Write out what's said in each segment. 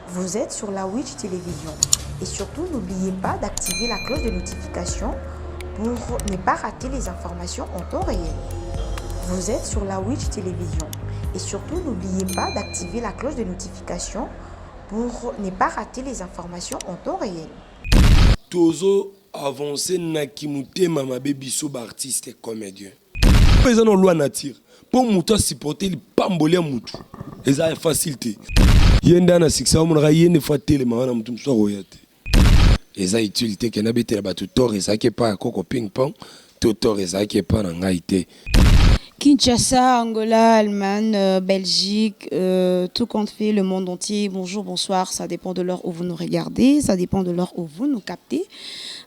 Vous êtes sur la Witch Télévision. Et surtout, n'oubliez pas d'activer la cloche de notification pour ne pas rater les informations en temps réel. Vous êtes sur la Witch Télévision. Et surtout, n'oubliez pas d'activer la cloche de notification pour ne pas rater les informations en temps réel. Tozo avancé nakimute mama bebiso ba artiste et comédien. Ils ont loi nature. Pour mouton supporter le pambolé moutou. Ils ont facilité. Yenda na succès on ra yende faté le mana moutou so royate. Ils ont utilité que na bete la batu tor et ça qui pas koko ping pong. Totor et ça qui pas na ngaité. Kinshasa, Angola, Allemagne, Belgique, tout compte fait, le monde entier. Bonjour, bonsoir, ça dépend de l'heure où vous nous regardez, ça dépend de l'heure où vous nous captez.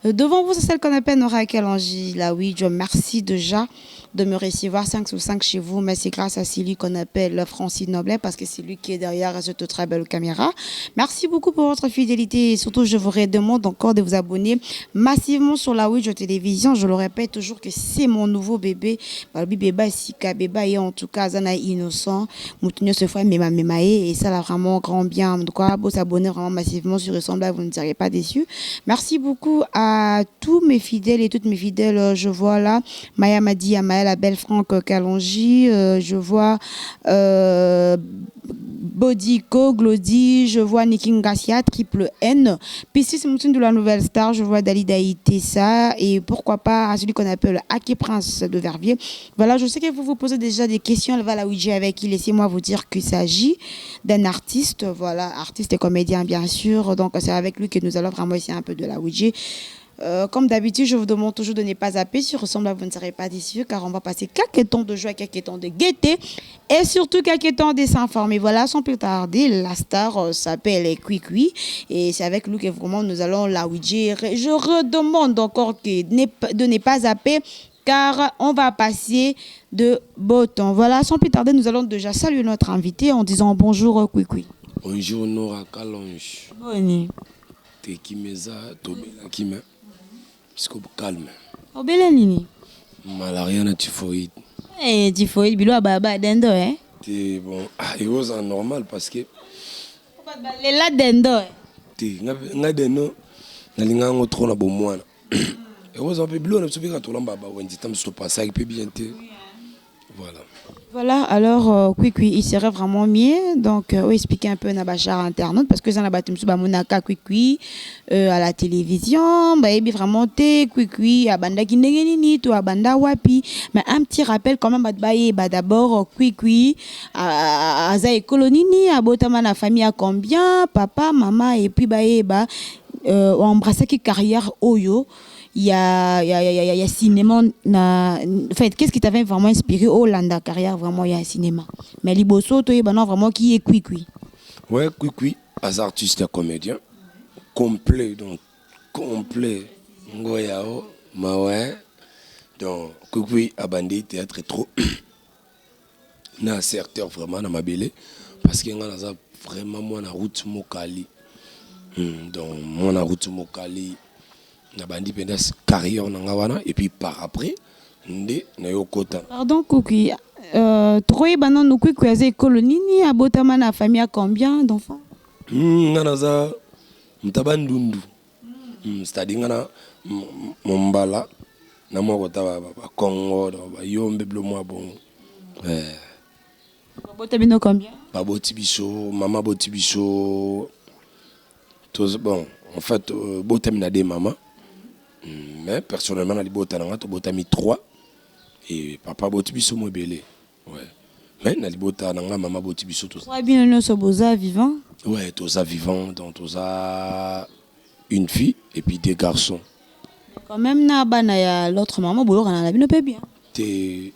Devant vous, c'est celle qu'on appelle Nora Kalanji. Là, oui, je merci déjà de me recevoir 5 sur 5 chez vous, mais c'est grâce à celui qu'on appelle Francine Noblet, parce que c'est lui qui est derrière cette très belle caméra. Merci beaucoup pour votre fidélité et surtout, je vous redemande encore de vous abonner massivement sur la Witch Télévision. Je le répète toujours que c'est mon nouveau bébé. Bébé Sika, bébé, en tout cas, Zana innocent. Moutinho se fait et ça l'a vraiment grand bien. Donc, vous s'abonner vraiment massivement sur Ressemble, vous ne serez pas déçus. Merci beaucoup à tous mes fidèles et toutes mes fidèles. Je vois là Maya Madi, Amael, la belle Franck Kalonji. Je vois Bodiko, Glody. Je vois Niking Garcia, Triple N. Puis si c'est Moutin de la Nouvelle Star, je vois Dalida Itessa. Et pourquoi pas à celui qu'on appelle Aki Prince de Verviers. Voilà, je sais que vous vous posez déjà des questions. Elle va la Ouija avec qui. Laissez-moi vous dire qu'il s'agit d'un artiste. Voilà, artiste et comédien, bien sûr. Donc, c'est avec lui que nous allons vraiment essayer un peu de la Ouija. Comme d'habitude, je vous demande toujours de ne pas zapper. Si ressemble à vous ne serez pas déçus, car on va passer quelques temps de joie, quelques temps de gaieté et surtout quelques temps de s'informer. Voilà, sans plus tarder, la star s'appelle Kwikwi et c'est avec lui que vraiment nous allons la Ouija. Je redemande encore de ne pas zapper, car on va passer de beau temps. Voilà, sans plus tarder, nous allons déjà saluer notre invité en disant bonjour Kwikwi. Bonjour Nora Kalonji. Bonne. Te kimeza tobela kime. Puisque calme. Obele nini? Malaria na typhoïde. Eh, typhoïde bilo baba dendo Te bon, it was normal parce que les la dendo te nga deno na linga ngo trop na bomwana. Et was un peu bilo na subika to lamba ba wendi tam sto passer avec bien te. Voilà. Voilà, alors Kwikwi, il serait vraiment mieux donc expliquer un peu na bachar internaute parce que ça na batim suba monaka Kwikwi à la télévision, bah et bien vraiment te Kwikwi abanda kindenge nini to abanda wapi, mais un petit rappel quand même bah d'abord Kwikwi aza écolonini abotama na famille à combien, papa, maman et puis bah embrasser qui carrière oyo. Il y a cinéma en fait qu'est-ce qui t'avait vraiment inspiré au Landa carrière vraiment il y a un cinéma mais liboso toi non vraiment qui est Kwikwi. Ouais, Kwikwi as artiste et comédien complet donc complet ngoyao mawe donc Kwikwi a bandé théâtre trop na certain vraiment na mabélé parce que ngana za vraiment moi na route mokali donc moi na route mokali na bandi pendas carrière na ngawana et puis par après ndé na yokota. Pardon Kwikwi toi banan no Kwikwi azé colonini abotama na famille à combien d'enfants? Ngana za mtabandundu c'est-à-dire ngana mombala na mo kota ba Congo ba yombe blo moi bon Botabino combien? ba botibiso mama botibiso tous bon en fait botamina des maman. Mais personnellement, on a botami 3 et papa botibiso mo belé. Ouais. Mais na libota nanga maman botibiso tout ça. Ouais bien nous sommes vivants. Ouais, tous ça vivant donc tous ça une fille et puis 2 garçons. Quand même na bana ya l'autre maman boyo kana la bino pe bien. Té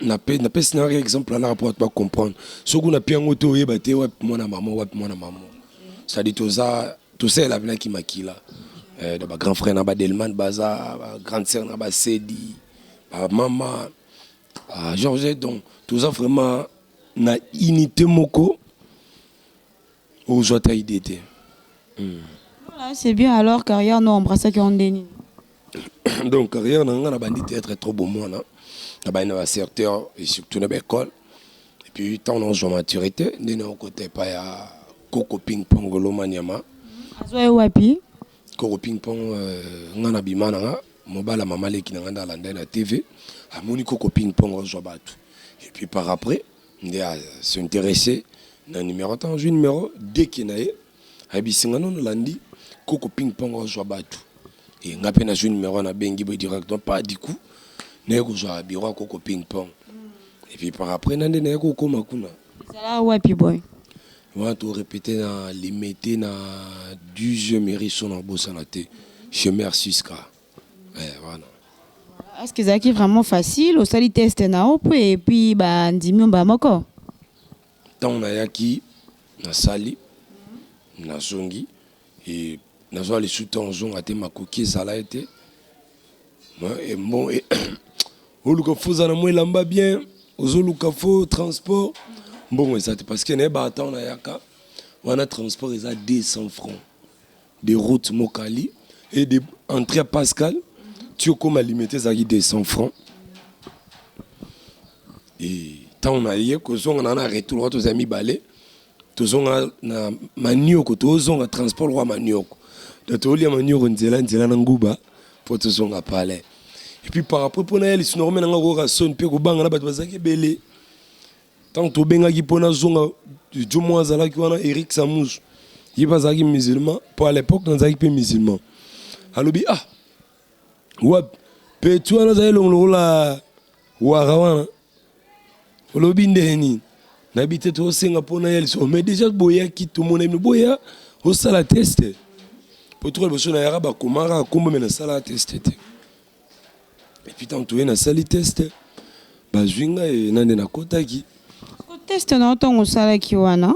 na pe scénario exemple là rapport pas comprendre. Ce qu'on a pi ngoto yeba té ouais moi na maman. Ça dit tout ça la blanc qui makila. De ma grand frère Naba Delman Baza, ma grande sœur Naba Sedi, ma maman, Georges, donc tout ça vraiment na unité moko aux joies d'idée. Voilà, c'est bien alors carrière non embrasser qui on déni. Donc carrière na bandi théâtre trop beau moi na ba na certeur et surtout na école et puis tant on joue maturité, nous côté pas ya Coco Ping Pong Lomanyama. Azoe wapi? Coco Ping Pong ngana bimana mobala mama leki na nganda landa na TV. Amoni Coco Ping Pong ozobatu. Et puis par après, il a s'intéressé na numéro tant un numéro dès qu'il na ye. Abisinga non landi Coco Ping Pong ozobatu. Et ngape na numéro na bengi boy directement pas du coup. Na ko zo biro Coco Ping Pong. Et puis par après nande na ko koma kuna. Zala wapi boy? On va tout répéter dans les métiers dans 12 mairies sont en Bossanate. Chemin Siska. Voilà. Est-ce que c'est vraiment facile au sali test na opo et puis ba ndimi ba moko? Tant na yaki na sali na zongi et na zo les sous-temps zong até makoki zala été. Et bon et au luka foza na moi lamba bien au luka fo transport. Bon, c'est parce que n'est pas attend na yaka. On a transport ils a 200 francs. Des routes Mokali et des entrées à Pascal. Tu as comme limité ça qui 200 francs. Et tant on a eu que on a retour aux amis balais. Tous on a manioko, tous on a transport roi manioko. De tous les manioko nzela nguba pour tous on a parlé. Et puis par après pour naël ils sont remis dans ngora son pe ko banga na bat bazaki belé. Tant to benga ki pona zonga du mois zala ki wana Eric Samous. Il pas zaki musulman pour à l'époque dans zaki pe musulman. Alobi ah. Wap pe tu wana zali longo la warawana. Olobi ndeni. N'habite to senga pona yel so mais déjà boya ki tout mon aime boya au sala test. Pour trouver le besoin na yara ba komara kombo mena sala test. Et puis tant to na sali test. Ba zwinga e nande na kotaki. Test na otongo osala ki wana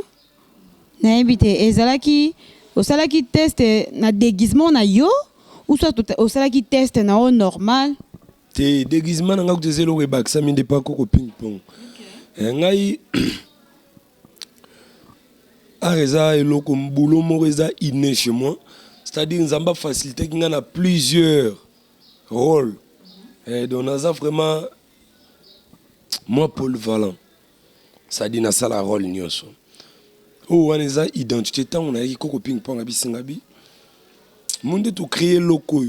nayebi te ezalaki osalaki test na déguisement na yo ou soit osalaki test na o normal te déguisement na ngako tezelo we baksa minde pa Coco Ping Pong ngai areza eloko mbulo mo reza inné chez moi, c'est-à-dire nzamba facilité kinga na plusieurs rôles donc naza vraiment moi polyvalent. Ça dit na sala rôle nyonso. Oh on eza identité tant on a yaki Coco Ping Pong abisingabi. Monde to créer loco.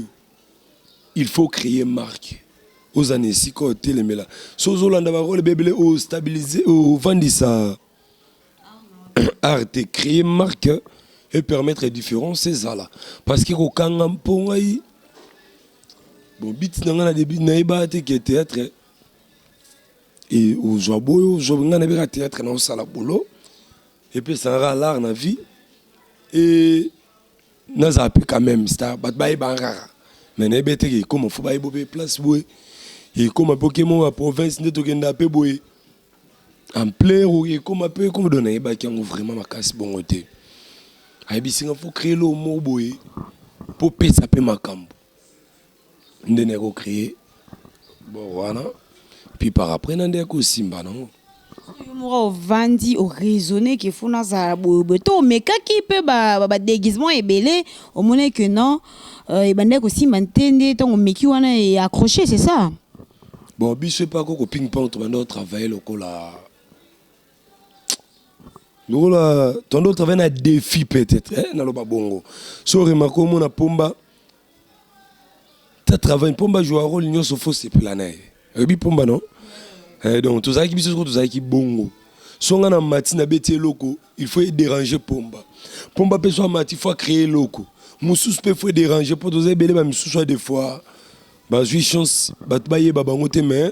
Il faut créer marque. Aux années si ko telemela. So zolanda ba rôle bebele au stabiliser au vendisa. Arte créer marque et permettre les différences c'est ça là. Parce que ko kanga mpongai. Bon bit na ngana début na iba te que théâtre. Et au Joabo, je vais aller au théâtre dans le boulot. Et puis ça rend l'art dans la vie. Et nous avons quand même ça. Mais nous avons comme il faut aller à place. Et comme un Pokémon à province, nous avons appelé en plein et comme un peu comme donner vraiment ma casse bon côté. Il faut créer le mot pour payer ça ma camp. Nous avons créé. Bon voilà. Puis par après, on a aussi Simba, non? Au vandi, au raisonné qu'il faut dans sa bobeto, mais quand il peut déguisement et belé, au moment que non, et ben aussi maintenir ton meki wana et accroché, c'est ça. Bon, je sais pas quoi ping pong, tu vas travailler le cola. Nous là, ton autre travail un défi peut-être, hein, dans le babongo. So remarquons mon pomba, tu travailles pomba joue un rôle l'union se faut c'est planer. Ebi pomba non? Donc tout ça qui biso tout ça qui bongo. Songa na matina bete loko, il faut déranger pomba. Pomba peut soit mati faut créer loko. Moussous peut faut déranger pour tous belé ba moussous soit des fois. Ba jui chance ba baye ba bango te mais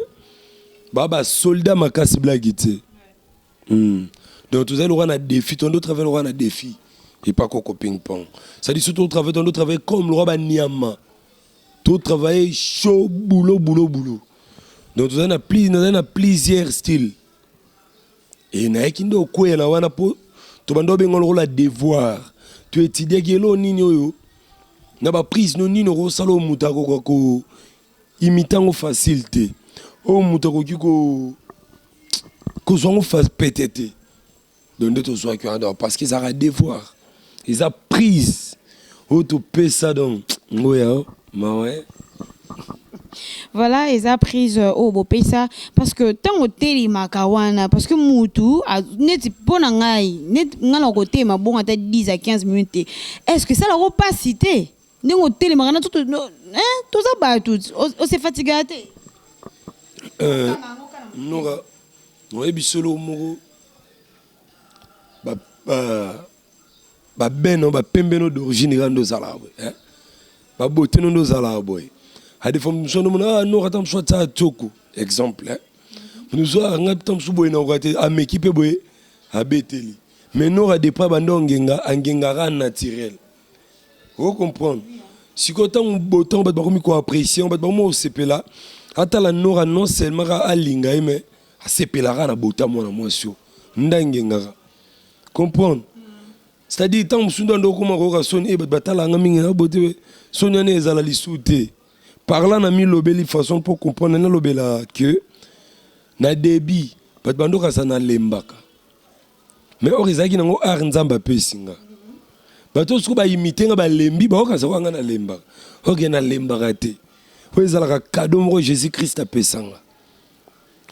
ba soldat makas blagité. Donc tout ça le roi a défi, ton autre travail le roi a défi. Et pas Coco Ping Pong. Ça dit surtout travail ton autre travail comme le roi ba niama. Tout travail chaud boulot. Donc nous avons plusieurs styles. Et nous avons quoi na wana po to bando bengo le devoir. Tu étudies que lo nini yo. Na ba prise no nini ro salo mutako ko imitant facilité. O mutako ko zongo face pétété. Donc de to soit que parce qu'ils ont devoir. Ils ont prise. O to pesa donc ngoya ma ouais. Voilà, ils ont pris au beau pays ça parce que tant au télé makawana parce que moutou net bon ngai net ngala côté ma bon à 10 à 15 minutes. Est-ce que ça la opacité? N'est au télé makana tout hein tout ça bah tout on s'est fatigué. Nora ouais bisolo moko ba beno ba pembeno d'origine rando zalawe hein ba boteno ndo zalawe a des femmes sont non Nora tam soit ça toko exemple hein nous soit ngap tam subo ina okate a m'équipe boye a beteli mais Nora des pas bando ngenga ran naturel vous comprendre si quand botan ba komi ko apprécier on ba mo sepela ata la Nora non seulement a linga mais a sepela ran na botan mo na moi sio ndangenga comprendre c'est-à-dire tant que nous avons sonné batala ngamingi na bote sonya ne ezala lisute parlant na mi lobeli façon pour comprendre na lobela que na débit bat bando ka sana lembaka mais orizaki nango ar nzamba pesinga bato suko ba imiter nga ba lembi ba ka sa nga na lembaka ok na lembaka te po ezala ka cadeau mo Jésus Christ apesanga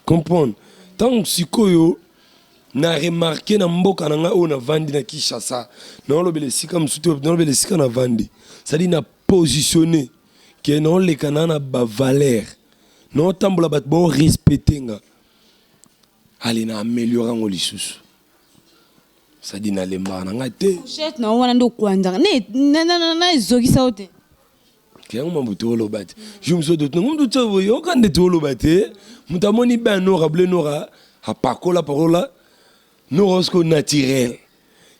comprendre tant sikoyo na remarqué na mboka na nga o na vandi na Kinshasa na lobele sika msuti na lobele sika na vandi ça dit na positionné que non les canana ba valeur non tambola bat bon respecter nga ali na améliorer ngo lisusu ça dit na lemba na nga te Chef na wana ndo kwanda na zogi saute ke ngo mambuto lobate je me suis d'autres ngo tso yo quand de to lobate mutamoni ben Nora blé Nora a pakola parola Nora sko naturel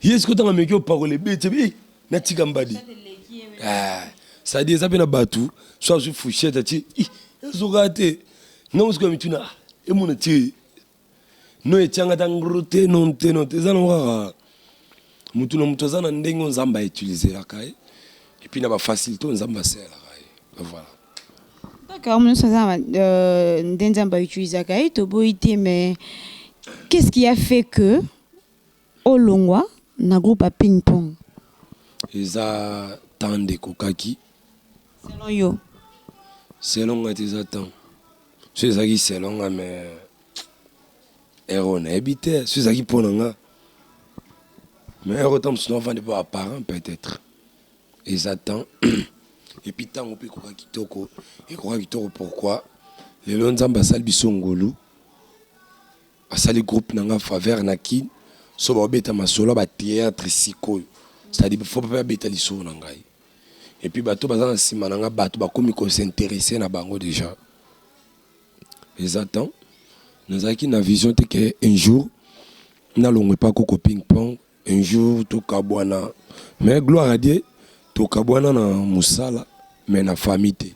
yesko tanga mekyo parole bete bi na tikambadi ça dit ça pena batu soit je fouchette ati zogate non sko mituna e mona ti no etanga tangrote non te zana wa mutu no mutu zana ndengo nzamba utiliser la kai et puis na ba facilité nzamba c'est la kai voilà. D'accord, nous sommes nzamba utiliser kai to boité mais qu'est-ce qui a fait que Olongwa na groupe à ping-pong? Ils ont tant de kokaki. Selon yo. Selon nga ils attendent. C'est ça qui selon nga mais erreur na habité. C'est ça qui pour nga. Mais erreur tam son enfant de pas apparent peut-être. Ils attendent. Et puis tant on peut kokaki toko. Et kokaki toko pourquoi? Les lonzamba salbiso ngolu. Asali groupe nanga faveur na kin so ba beta masolo ba théâtre siko c'est-à-dire faut pas beta liso nanga et puis bato bazana sima nanga bato ba komi ko s'intéresser na bango déjà les attend nous aki na vision te que un jour na longwe pas ko ping pong un jour to kabwana mais gloire à Dieu to kabwana na musala mais na famille te.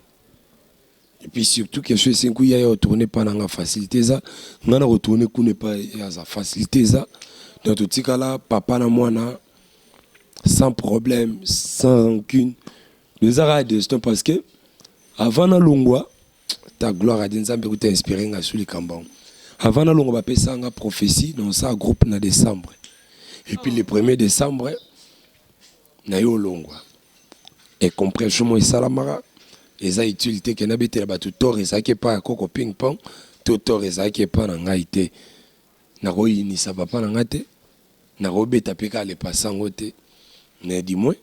Et puis surtout que je sais qu'il y a retourné pas dans la facilité ça, on a retourné qu'on n'est pas à la facilité ça. Dans tout ce cas-là, papa na moi na sans problème, sans rancune. Nous avons dit parce que avant na longwa, ta gloire à Dieu nous a inspiré sur les cambons. Avant na longwa, bah ça nga prophétie dans ça groupe na décembre. Et puis le 1er décembre, na yo longwa. Et compréhension et salamara. Et ça utilité que n'habite là-bas tout tort et ça qui est pas coco ping pong tout tort et ça qui est pas dans ngaité na roi ni ça va pas dans ngaité na robé tapé ka les passants côté mais dis-moi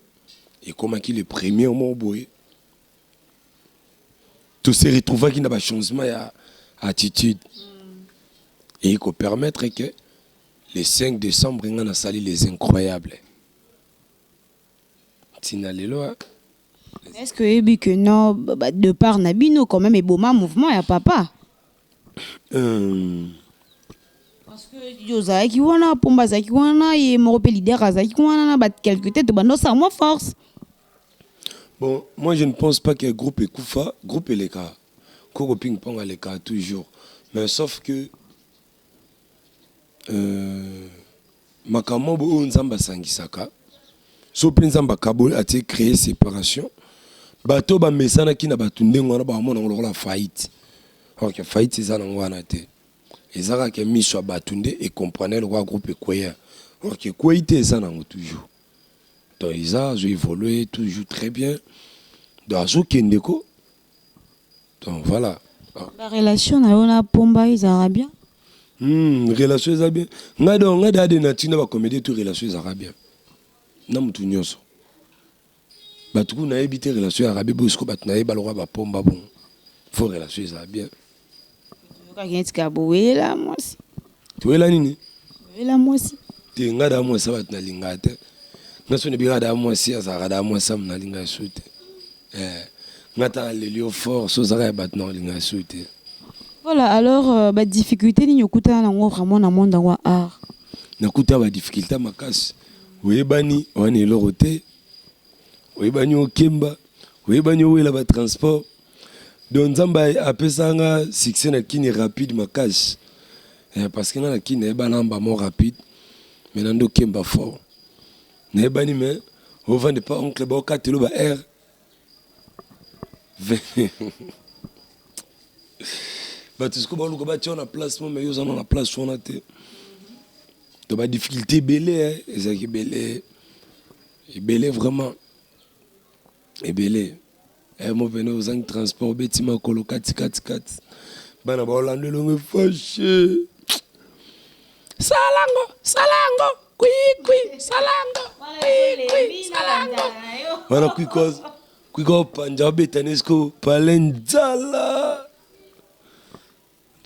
et comment qui le premier au mot boy tout se retrouver qui n'a pas changement à attitude et il peut permettre que le 5 décembre on a sali les incroyables tinalelo. Est-ce que non, de par Nabino, quand même, et Boma mouvement, il n'y a papa? Parce que Yosa qui wana, Pombaza qui wana, et Moropé leader qui wana, quelques têtes, ça moins force. Bon, moi je ne pense pas que le groupe est Koufa, groupe est les cas. Koko ping pong a les cas toujours. Mais sauf que Makambo Nzamba Sangisaka, Sopin Nzamba Kabo a créé séparation. Bato ba mesana ki na batunde ngwana ba mona ngolo la faillite. OK, faillite c'est ça ngwana te. Ezaka ke miso batunde et comprenait le roi groupe Koya. OK, Koya c'est ça nango toujours. Donc ils ont évolué toujours très bien. Dans Azokendeko Donc voilà. La relation na pomba ils arabiens. Relation eza bien. Nga de natina ba comédie tout relation eza bien. Na mutu nyonso. Batuku na ebité relation arabe bosko bat na eba lwa ba pomba bon. Faut relation eza bien. Ka gentika boela mwasi. Tuela nini? Boela mwasi. Te nga da mwasi bat na lingate. Nga so ne bira da mwasi azara da mwasi na linga soute. Ngata lelio fort so zara bat na linga soute. Voilà, alors, bah, difficulté, ni yokuta na ngo vraiment na monde wa art. Nakuta ba difficulté makasi. Oyebani, wana elorote. Oyebani okemba. Oyebani wela ba transport. Donc Nzamba apesanga succès na kini rapide makasi. Parce que na kini eba namba mo rapide. Mais nando kemba fort. Na ebani mais au vend pas oncle ba okatelo ba R. Bah tu sais comment on a un placement mais ils en ont la place on a été donc bah difficulté belé hein c'est qui belé et belé vraiment et belé et moi venais aux ang transport bêtiment colo 4 bah na ba Orlando longue fâché salango kui salango voilà kui cause Punjab tanesco palenzala.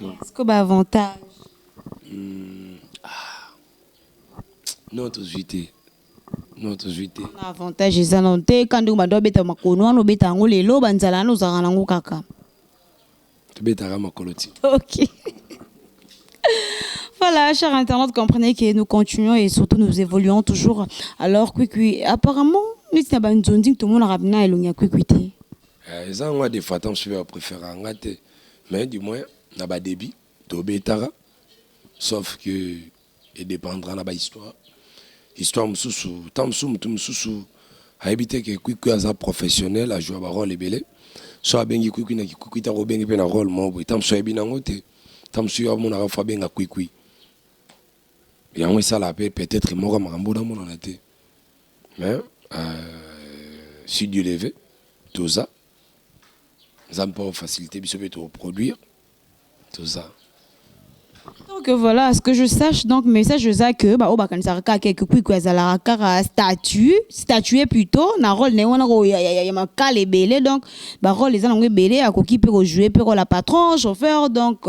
Est-ce que bah avantage? Notre juité. Avantage ils en ont quand on doit beta makono on beta ngole lo banzala no zara nango kaka. Tu beta rama koloti. OK. Voilà, chers internautes, comprenez que nous continuons et surtout nous évoluons toujours. Alors, apparemment, nous sommes tout le monde a bien éloigné Kwikuité. Ça, on a des fois, je préfère en gâter. Mais du moins, on a pas débit, tobetara. Sauf que, il dépendra de l'histoire. Histoire, moussou, tant moussou, a habité que Kwikuité est un professionnel, a joué un rôle belé. Soit bien Kwikuité n'a Kwikuité a bien un rôle, mais tant soit bien en côté. Tant soit mon a fait bien à Kwikuité. Et on ça la paix peut-être mort à Marambo dans mon été. Mais si Dieu le veut, tout ça, ça me peut faciliter de produire tout ça. Donc voilà, ce que je sache, donc message je que bah oba kan saraka quelque puis quoi za la kara statuer plutôt na rôle ne wana ko ya makale belé donc bah rôle les alangwe belé à ko ki peut jouer peut la patron chauffeur donc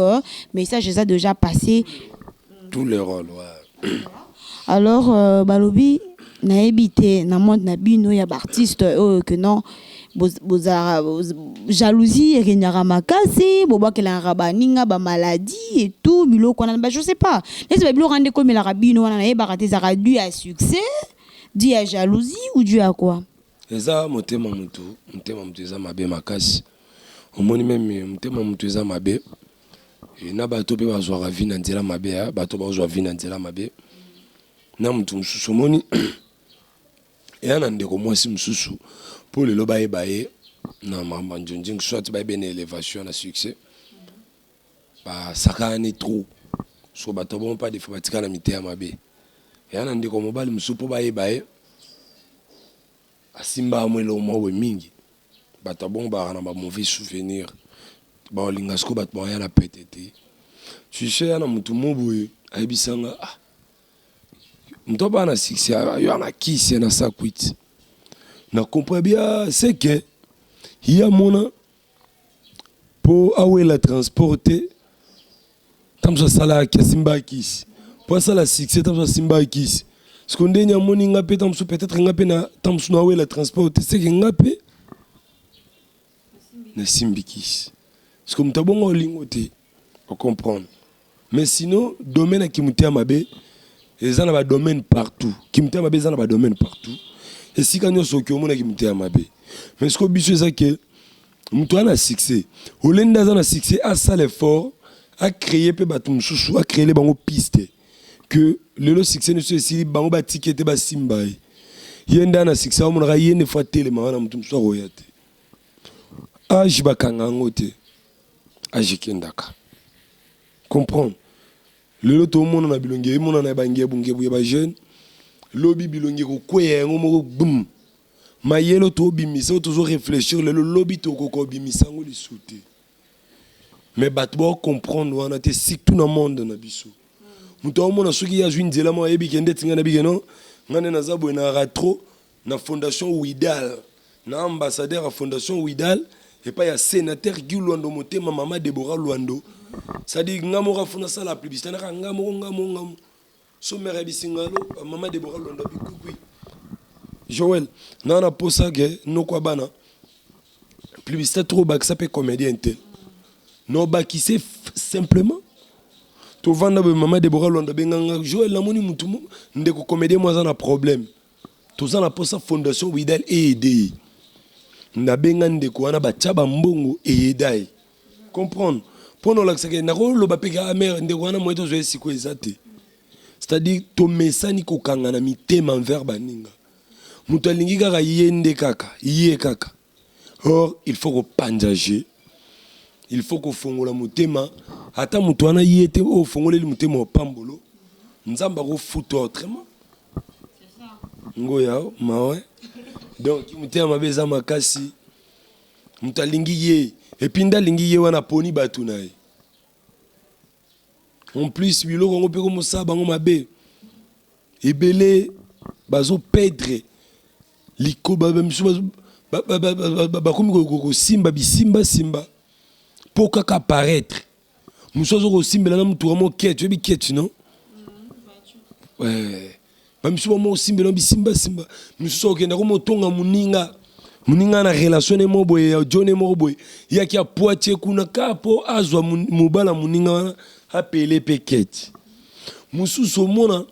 message ça déjà passé tous les rôles ouais. Alors balobi na ebité na monde na bino ya artiste que non jalousie et renyara makasi boba que la rabaninga ba maladie et tout biloko na je sais pas les ba biloko rende comme la rabino na e baraté za dû à succès dû à jalousie ou dû à quoi eza motema mutu eza mabe makasi omoni même motema mutu eza mabe et na bato pe bazwa vie na nzela mabe bato bazwa vie na nzela mabe na mutu mususu omoni et un ndeko mwasi mususu pour le loba ebaye na mamba njonjing soit ba ben élévation na succès ba sakani trop so bato bon pas de fatika na mité mabe et un ndeko mobali mususu po ba ebaye asimba amwelo mo mingi bato bon ba na ba mauvais souvenir ba linga sko bato ba ya la pétété tu sais na mutu moboye ayebisanga mto ba na succès yo na kisi na sakwit na comprends bien c'est que il y a mon pour la transporter tam so sala kisimba kisi pour ça la succès tam so simba kisi ce qu'on dit mon ngapé tam so peut-être ngapé na tam so na la transporter c'est que ngapé na simbi kisi ce comme ta bon lingoté pour comprendre mais sinon domaine qui muté mabe et ça na ba domaine partout qui muté mabe ça na ba domaine partout. Et si quand on se qui me à ma baie. Mais ce qu'on dit c'est que nous avons un succès. Au lieu d'un un succès, à ça l'effort, à créer peu batum chouchou, à créer les bango pistes. Que le succès ne soit si bango batiquet te basimba. Il y a un succès, on aura une fois tellement on a mutum soit royate. Ah jibakanga ngote. Ah jikendaka. Comprends. Le lot au monde on a bilongé, mon on a bangé bungé bouya jeune. Lobby bilongi ko kweye ngomo boum mayelo to bimisa toujours réfléchir le lobby to ko bimisa ngo li sauter mais bato ba comprendre wana te surtout na monde na biso muto omona soki ya zwi nzela mo yebi kende tinga na bigeno ngane na zabo na ratro na fondation Widal na ambassadeur à fondation Widal et pas ya sénateur Guy Luando motema mama Deborah Luando ça dit ngamo ka fona ça la publicité na ngamo so mère bisingalo mama Deborah Luando bikukui Joël na posa ke no kwa bana publicité trop bak ça peut comédien tel no baki c'est simplement to vanda be mama Deborah Luando benganga Joël namoni mutumu ndeko comédien moi ça na problème to ça na posa fondation Widal aider na benga ndeko wana bachaba mbongo eyedai comprendre pono la que na ko lo bapeka amer ndeko wana moito zo siko ezate c'est-à-dire to mesani ko kanga na mitema envers baninga muto alingi kaka yende kaka yé kaka or il faut ko pandager il faut ko fongola mutema ata muto wana yete o fongoleli mutema opambolo nzamba ko futo autrement c'est ça ngoya mawe donc mutema mabeza makasi mutalingi ye et puis ndalingi ye wana poni batu nae en plus biloko ngo pe ko mosaba ngo mabe ebele bazo pedre liko ba misu ba komi ko simba bisimba simba pour kaka apparaître musozo ko simbela na mutu mo quête bi quête non ouais ba misu mo simbela bisimba simba musozo ke ndako motonga muninga na relation mo boye ya John mo boye ya ki apoatie kuna kapo azwa mubala muninga wana apele pekete mususu mona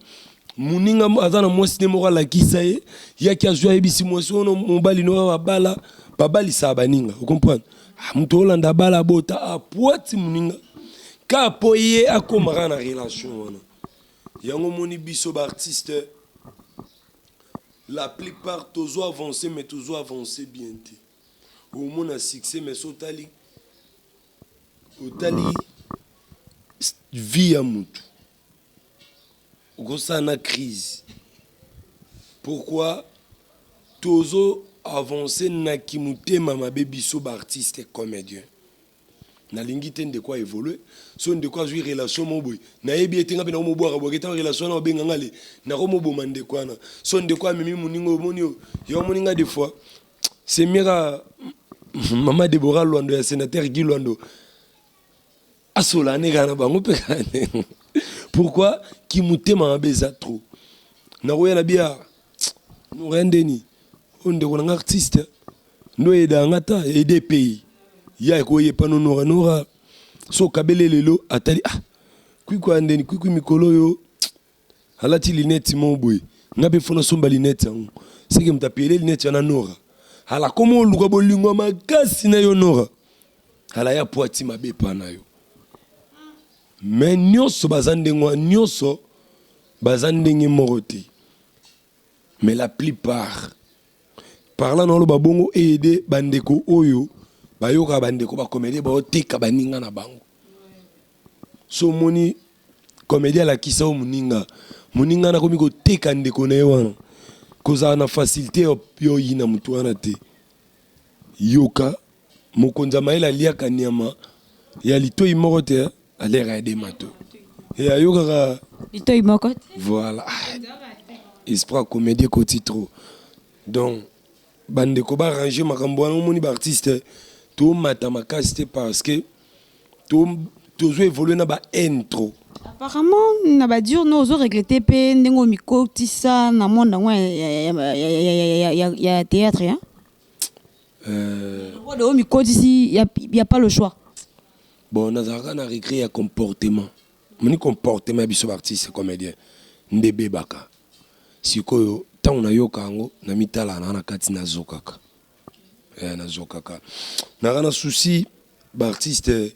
muninga azana mwasi mo la kisaye ya ki azwa ebisi mwasi ono mubali no babali sa baninga vous comprenez muto Holanda bala bota apoati muninga kapo ye akoma na relation wana yango moni biso ba artiste la plupart toujours avancé mais toujours avancé bien au monde a succès mais sotali vie à mutu gosa na crise pourquoi toujours avancé na kimutema mabebi so ba artiste comédien na lingi te de quoi évoluer so de quoi jouer relation mo boy na yebi etenga pe na mo boira bo keta relation na obenga ngale na ko mo bomande kwa na so de quoi mimi muningo moni yo moninga des fois c'est mira mama Deborah Luando ya sénateur Guy Luando asola ne kana bango pe kane pourquoi ki mutema beza trop na ko yana bia no rendeni onde ko na artiste no eda ngata aider pays ya ko ye pano nora so kabele lelo atali kwiko andeni kwiko mikolo yo alati lineti moboy ngabe fona somba lineti yango seke mtapele lineti na nora ala komo luka bolingo makasi na yo nora ala ya poati mabe pana yo mais nyoso bazandengwa nyoso bazandenge morote mais la plupart parlant dans le babongo aider bandeko oyo bayoka bandeko ba comédie ba oteka baninga na bango so moni comédie la kisa o muninga na komi ko teka ndeko na wana koza na facilité yo yina mutu wana te yoka mokonza maila liaka nyama ya litoi moko te alera de mato et ayoka litoi moko voilà esprit comédie ko titre donc bandeko ba ranger makambo wana moni ba artiste tout matamakasi parce que tout évolué na ba intro apparemment na ba dur no zo regretter pe ndengo miko tisa na monde ngwa ya théâtre hein de miko tisi y a pas le choix bon nazaka na regret ya comportement moni comportement biso artiste comédien ndebe baka sikoyo tant na yokango na mitala na kati na zokaka nazokaka na kana souci ba artiste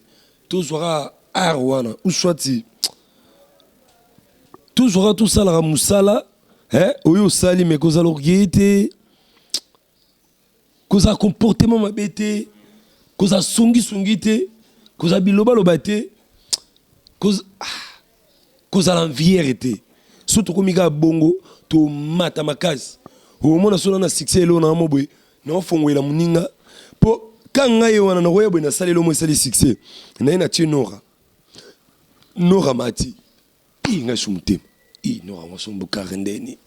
toujours art wana ou soit toujours tout ça la musala oyo sali mais cause l'orgueil cause comportement mabete cause sungi te cause biloba lobate cause l'envière te surtout comme ga bongo to mata makasi au mona sona na succès lo na moboy na fongoela muninga po quand ngai wana na roya bona salelo mo sali succès na ina tie Nora mati nga sumtem Nora mo sumbu karendeni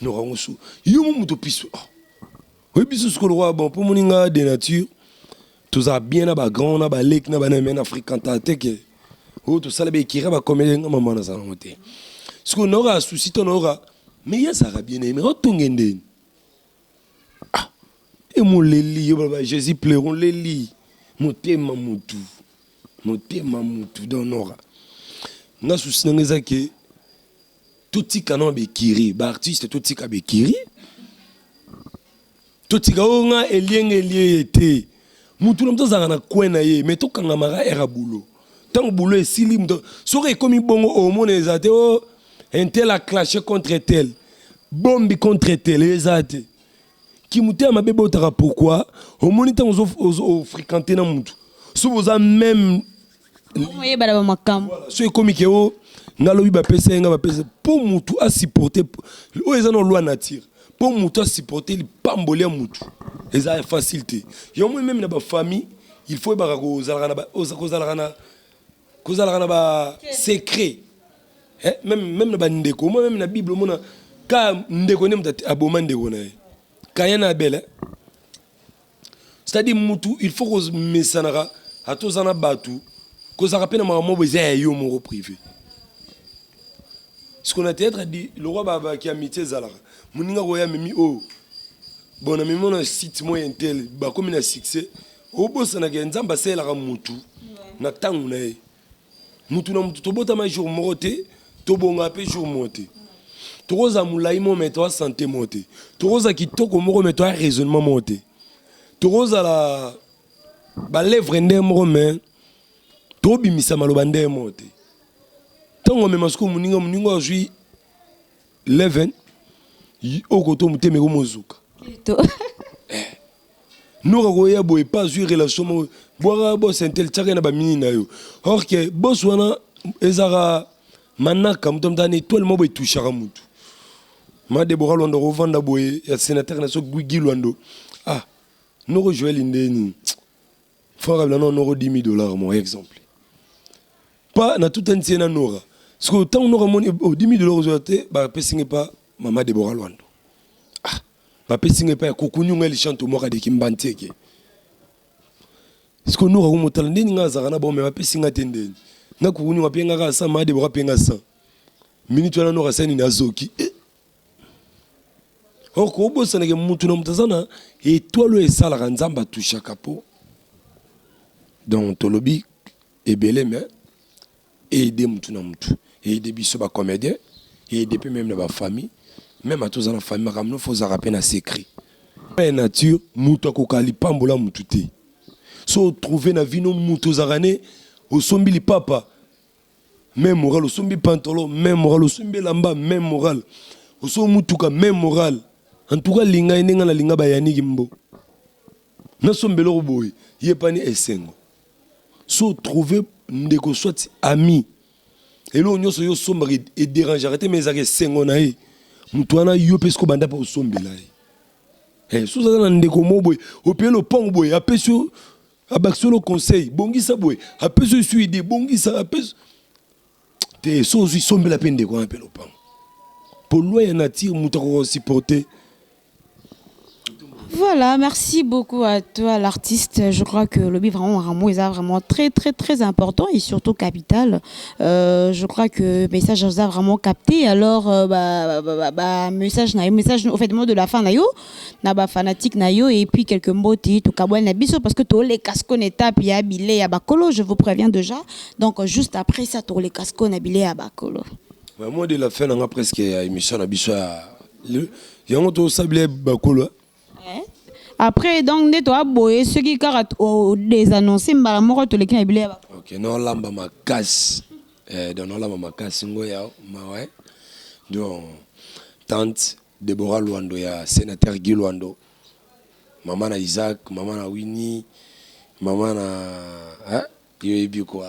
Nora mo su yo mo muto piso oui biso ce que le roi bon pour moninga de nature tous a bien na ba grand na ba lek na ba na men africantate que oh tout ça be kira ba comédien nga maman na salon te ce que Nora souci ton Nora mais ya ça va bien aimé otongende et mon leli Jésus pleuron leli motema mutu dans Nora na souci na ngeza ke tuti kanon be kiri ba artiste tuti ka be kiri tuti ka onga elie ete mutu na mtozanga na kwena ye mais to kanga mara era boulot tant boulot esili mto sore komi bongo o mona ezate o un tel a clashé contre tel bombi contre tel ezate qui mouté à ma bébé pourquoi au moniteur aux fréquenter dans mutu so boza même moye bala ba makam so comique o ngalo bi ba pesa nga ba pesa pour mutu à supporter o ezano loi nature pour mutu à supporter le pambolé mutu eza facilité yo même na ba famille il faut ba ko zalana ba secret même na ba ndeko même na bible mona ka ndeko ne mta aboma ndeko na Kayana belle, c'est-à-dire mutu il faut que mesanara à tous en abatu que ça rappelle ma maman besoin yo mon privé ce qu'on a peut-être dit le roi baba qui a mité zalara muninga roya mimi oh bon na mimi on site moyen tel ba comme na succès au boss na nzamba sela ka mutu na tangu na mutu to bota ma jour moroté to bonga pe jour monté Toroza moulaï mo meto santé monté. Toroza kitoko mo meto raisonnement monté. Toroza la ba lèvre ndé mo men. To bimisa maloba ndé monté. Tango me masko muninga jui 11 okoto muteme ko mozuka. Nora goya boy pas jui relation mo boira boss intel tchaka na ba mini na yo. Or que boss wana ezara manaka mutomtane étoile mo boy touchara mutu. Ma Deborah Lwando revanda boye ya sénateur na so Guigui Lwando noro Joël Indeni favorable non noro $10,000 mon exemple pas na tout un na nora parce que tant nora mon $10,000 zote ba pesinge pas mama Deborah Lwando ba pesinge pas kokunyunga li chante mo ka de kimbanteke parce que nora ko motala ndeni nga zakana bon mais ba pesinga tendeni na kokunyunga penga ka sa ma Deborah penga sa minute wana nora sani na zoki or ko bo sanake mutu na mutazana étoile esala nzamba toucha kapo donc tolobi ebele mais aider mutu na mutu aider biso ba comédien aider pe même na ba famille même à tous dans la famille ramno faut za rappeler na secret en nature mutu akokali pambola mutu te so trouver na vino mutu zarane au sombi li papa même moral au sombi pantalon même moral au sombi lamba même moral au so mutuka même moral. En tout cas, linga inenga na linga bayani kimbo. Na sombelo boy, yepani esengo. So trouver ndeko soit ami. Et là on yo sombri et dérange arrêter mais ça sengo na e. Mutu ana yo pesko banda pa sombela e. So ça na ndeko mo boy, o pelo pong boy, apeso abaksolo conseil, bongisa boy, apeso suide, bongisa apeso te so sombela pende ko apelo pong. Pour loyer nature mutu ko supporter. Voilà, merci beaucoup à toi l'artiste. Je crois que le livre vraiment est vraiment très important et surtout capital. Je crois que le message a vraiment capté. Alors message au fait mot de la fin nayo, naba fanatique nayo et puis quelques mots tout kabouel nabiso parce que tous les cascos étape il y a bilé à bakolo, je vous préviens déjà. Donc juste après ça tous les cascos nabilé à bakolo. Moi de la fin on a presque émission nabiso le yango to sablé bakolo. Après, donc, nettoie boye, ceux qui caractèrent des annonces, mbala moko to leki na bilé ba. Ok, non lamba ma casse. Donc non lamba ma casse ngoya ma ouais. Donc tante Deborah Lwando ya sénateur Guy Lwando. Maman na Isaac, maman na Winnie, maman na yo ebi quoi.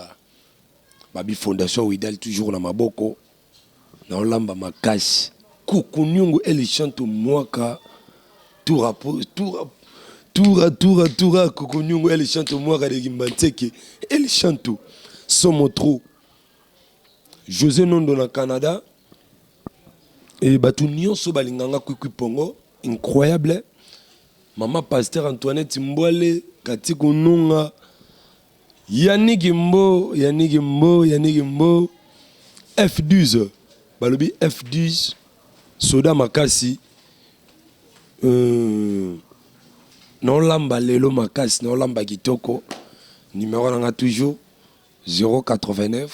Babi fondation Widal toujours na maboko. Non lamba ma casse. Kukunyungu elle chante mwaka tout rapport Toura, Kokonyungo, elle chante moi, elle chante Somotro. José Nondo na Canada. Et Batu Nyonso Balinganga Kukui Pongo, incroyable. Maman Pasteur Antoinette Mbwale, Kati Kununga, Yannick Mbo, F12, Balobi F12, Soda Makasi, non lamba lelo Makasi, non lamba Kitoko, numéro nanga toujours 089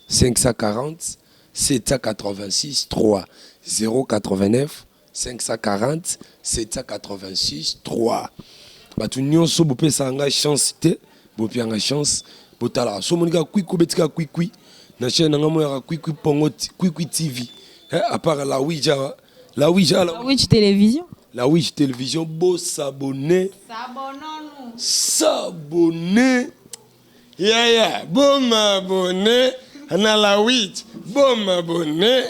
540 786 3 089 540 786 3. Batu nyonso bopé sanga chance té, bopé nga chance, botala so monika kwiku betika kwikwi na chaîne nga moya kwikwi pongo kwikwi TV. À part la Ouija télévision. La Ouija télévision, beau s'abonner. S'abonner. Yeah, bon m'abonner. Na la Ouija, bon m'abonner.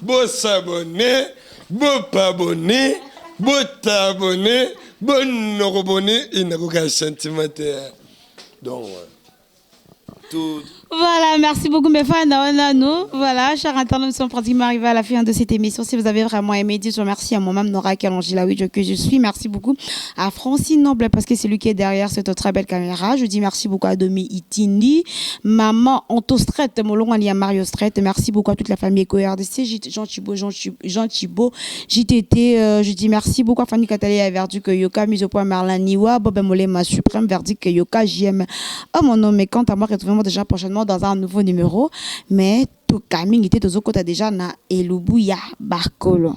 Beau s'abonner. Beau pas abonner. Beau t'abonner. Bon nous abonner. Il n'a aucun sentiment. Donc, tout. Voilà, merci beaucoup mes fans. Voilà, chers internautes, nous sommes pratiquement arrivés à la fin de cette émission. Si vous avez vraiment aimé, je remercie à moi-même Nora Kalangila, oui, que je suis. Merci beaucoup à Francine Noble parce que c'est lui qui est derrière cette très belle caméra. Je dis merci beaucoup à Domi Itindi, Maman Anto Stret, Molon Alia Mario Stret. Merci beaucoup à toute la famille EcoRDC, Jean Thibault, JTT. Je dis merci beaucoup à Fanny Catalia, Verduc Yoka, Misopoint Marlin Niwa, Bob Molema Suprême, Verdic Yoka, JM. Oh mon nom, mais quant à moi, retrouvez-moi déjà prochainement dans un nouveau numéro, mais tout Camille était aux côtés déjà na Elubuya Barcolo.